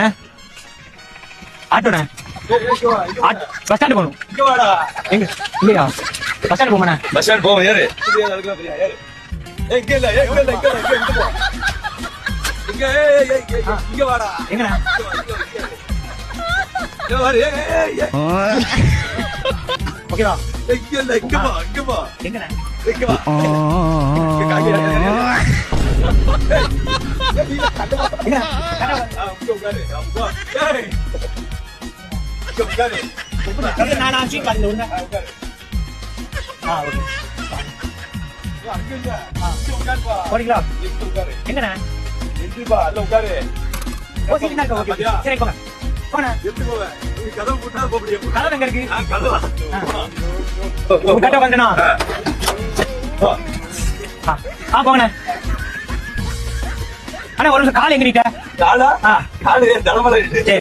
அண்ணா ஆட்டோண்ணே bus stand போகணும். எங்க இல்லையா பஸ் ஸ்டாண்டு போங்கண்ணே. பஸ் ஸ்டாண்ட் போவோம் ஏறு. இங்க வாடா. எங்கண்ணா ஓகேவா? எங்கண்ணா நான் சீட் காட்டுங்க விடுங்க. போறீங்களா? எங்கண்ணா சரி போங்க போங்க. கதவு எங்க இருக்கு? கட்ட வந்தனா போங்கண்ணா. அண்ணா ஒரு நிமிஷம் கால் எங்க நீட்ட? காலு தலைமலை. சரி